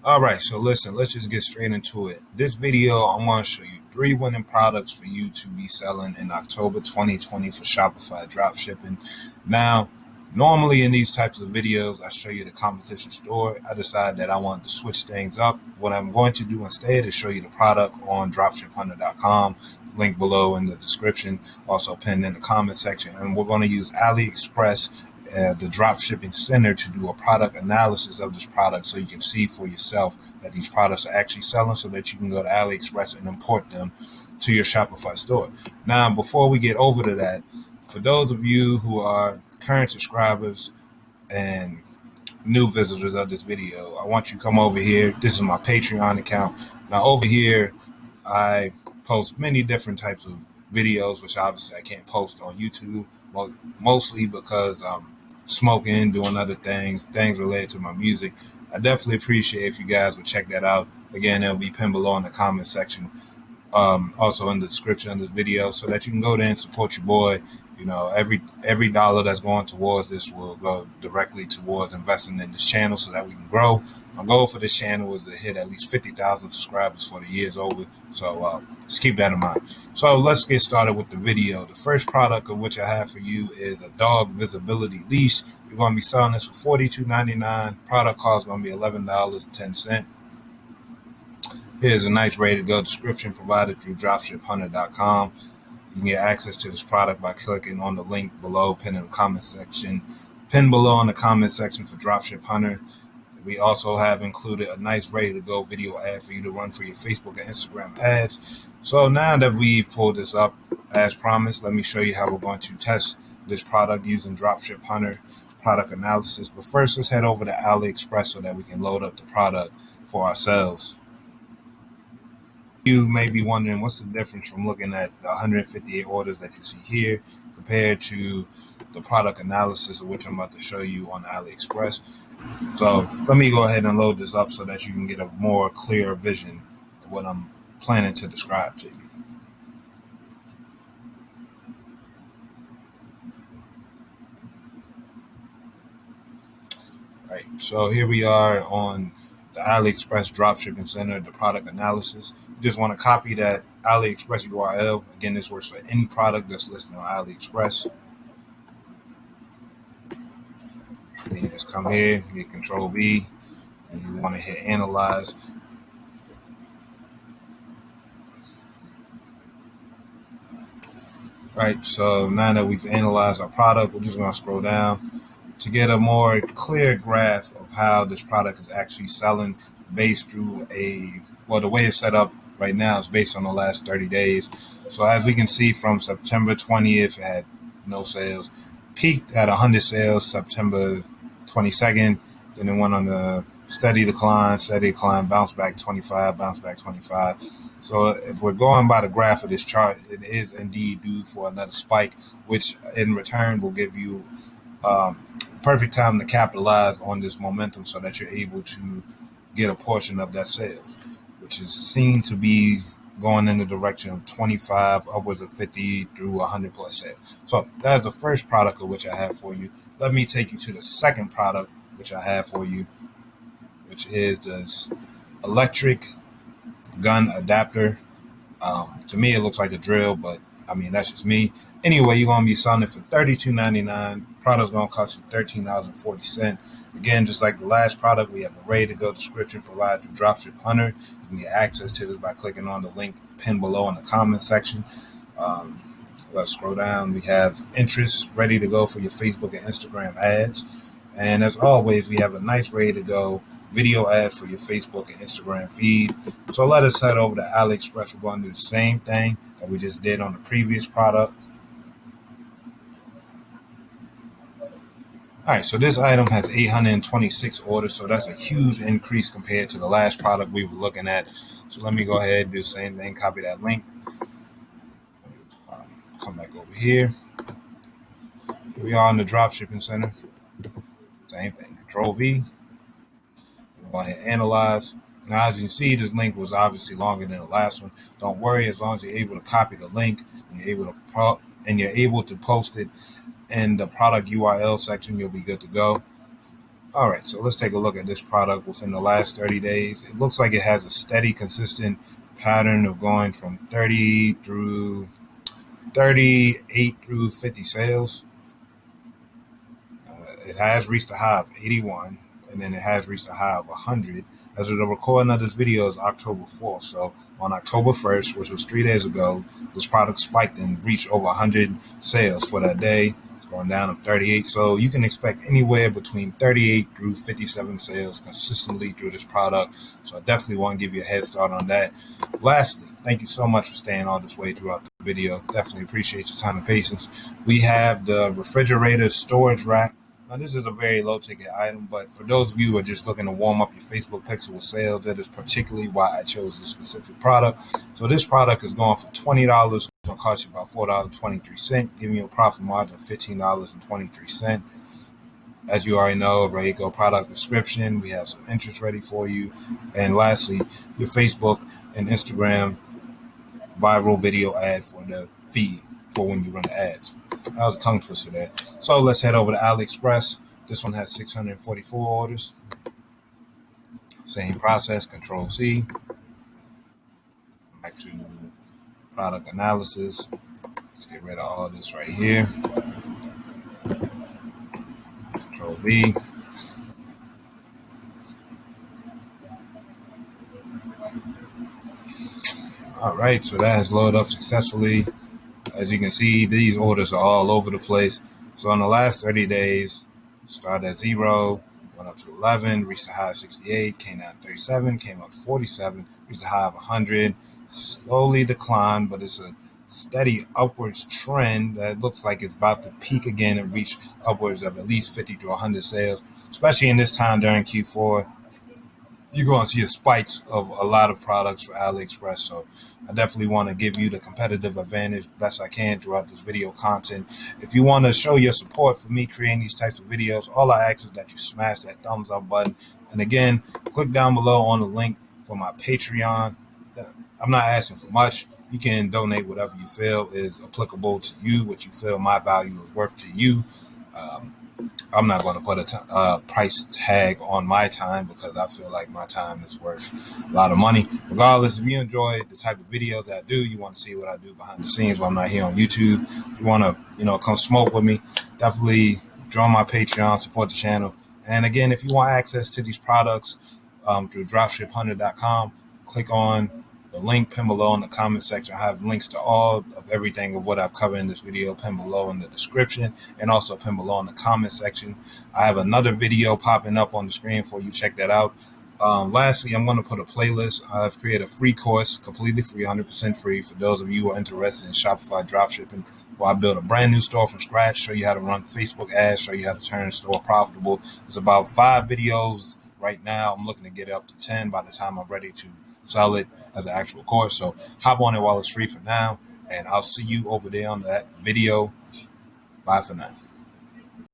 All right, so listen, let's just get straight into it. This video, I want to show you 3 winning products for you to be selling in October 2020 for Shopify Dropshipping. Now, normally in these types of videos, I show you the competition store. I decided that I wanted to switch things up. What I'm going to do instead is show you the product on dropshiphunter.com. Link below in the description, also pinned in the comment section. And we're going to use AliExpress, the drop shipping center, to do a product analysis of this product so you can see for yourself that these products are actually selling, so that you can go to AliExpress and import them to your Shopify store. Now, before we get over to that, for those of you who are current subscribers and new visitors of this video, I want you to come over here. This is my Patreon account. Now, over here, I post many different types of videos, which obviously I can't post on YouTube, mostly because I'm smoking, doing other things related to my music. I definitely appreciate if you guys would check that out. Again, it'll be pinned below in the comment section, also in the description of this video, so that you can go there and support your boy. You know, every dollar that's going towards this will go directly towards investing in this channel so that we can grow. My goal for this channel is to hit at least 50,000 subscribers for the year's over. So just keep that in mind. So let's get started with the video. The first product of which I have for you is a dog visibility leash. We're going to be selling this for $42.99. Product cost is going to be $11.10. Here's a nice ready to go description provided through dropshiphunter.com. You can get access to this product by clicking on the link below, pinned in the comment section. Pinned below in the comment section for Dropship Hunter. We also have included a nice ready-to-go video ad for you to run for your Facebook and Instagram ads. So now that we've pulled this up, as promised, let me show you how we're going to test this product using Dropship Hunter product analysis. But first, let's head over to AliExpress so that we can load up the product for ourselves. You may be wondering, what's the difference from looking at the 158 orders that you see here compared to the product analysis of which I'm about to show you on AliExpress. So let me go ahead and load this up so that you can get a more clear vision of what I'm planning to describe to you. Right, so here we are on the AliExpress Dropshipping Center, the product analysis. You just want to copy that AliExpress URL. Again, this works for any product that's listed on AliExpress. Then you just come here, hit Control V, and you want to hit Analyze. Right, so now that we've analyzed our product, we're just going to scroll down to get a more clear graph of how this product is actually selling based through the way it's set up right now is based on the last 30 days. So as we can see, from September 20th, it had no sales, peaked at 100 sales September 22nd, then it went on a steady decline, bounced back 25, bounced back 25. So if we're going by the graph of this chart, it is indeed due for another spike, which in return will give you perfect time to capitalize on this momentum so that you're able to get a portion of that sales, which is seen to be going in the direction of 25, upwards of 50 through 100 plus sales. So that's the first product of which I have for you. Let me take you to the second product which I have for you, which is this electric gun adapter. To me, it looks like a drill, but I mean, that's just me. Anyway, you're going to be selling it for $32.99. Product's going to cost you $13.40. Again, just like the last product, we have a ready-to-go description provided through Dropship Hunter. You can get access to this by clicking on the link pinned below in the comment section. Let's scroll down. We have interest ready to go for your Facebook and Instagram ads. And as always, we have a nice ready-to-go video ad for your Facebook and Instagram feed. So let us head over to AliExpress. We're going to do the same thing that we just did on the previous product. All right, so this item has 826 orders, so that's a huge increase compared to the last product we were looking at. So let me go ahead and do the same thing, copy that link. Come back over here. Here we are in the Dropshipping Center. Same thing, Control V. Go ahead and analyze. Now, as you can see, this link was obviously longer than the last one. Don't worry, as long as you're able to copy the link and you're able to post it in the product URL section, you'll be good to go. All right, so let's take a look at this product within the last 30 days. It looks like it has a steady, consistent pattern of going from 38 through 50 sales. It has reached a high of 81, and then it has reached a high of 100. As of the recording of this video is October 4th. So on October 1st, which was 3 days ago, this product spiked and reached over 100 sales for that day. It's going down to 38. So you can expect anywhere between 38 through 57 sales consistently through this product. So I definitely want to give you a head start on that. Lastly, thank you so much for staying all this way throughout the video. Definitely appreciate your time and patience. We have the refrigerator storage rack. Now, this is a very low-ticket item, but for those of you who are just looking to warm up your Facebook pixel with sales, that is particularly why I chose this specific product. So this product is going for $20. It's going to cost you about $4.23, giving you a profit margin of $15.23. As you already know, ready to go product description. We have some interest ready for you. And lastly, your Facebook and Instagram viral video ad for the feed for when you run the ads. That was a tongue twister there. So let's head over to AliExpress. This one has 644 orders. Same process, Control C. Back to product analysis. Let's get rid of all this right here. Control V. All right, so that has loaded up successfully. As you can see, these orders are all over the place. So in the last 30 days, started at 0, went up to 11, reached a high of 68, came down to 37, came up to 47, reached a high of 100, slowly declined, but it's a steady upwards trend that looks like it's about to peak again and reach upwards of at least 50 to 100 sales, especially in this time during Q4. You're going to see a spikes of a lot of products for AliExpress. So I definitely want to give you the competitive advantage best I can throughout this video content. If you want to show your support for me creating these types of videos, all I ask is that you smash that thumbs up button. And again, click down below on the link for my Patreon. I'm not asking for much. You can donate whatever you feel is applicable to you, what you feel my value is worth to you. I'm not going to put a price tag on my time because I feel like my time is worth a lot of money. Regardless, if you enjoy the type of videos that I do, you want to see what I do behind the scenes while I'm not here on YouTube. If you want to, come smoke with me, definitely join my Patreon, support the channel. And again, if you want access to these products through dropshiphunter.com, click on the link pinned below in the comment section. I have links to all of everything of what I've covered in this video pinned below in the description and also pinned below in the comment section. I have another video popping up on the screen for you. Check that out. Lastly, I'm going to put a playlist. I've created a free course, completely free, 100% free for those of you who are interested in Shopify Dropshipping, where I build a brand new store from scratch, show you how to run Facebook ads, show you how to turn the store profitable. There's about 5 videos right now. I'm looking to get it up to 10 by the time I'm ready to sell it as an actual course. So hop on it while it's free for now, and I'll see you over there on that video. Bye for now.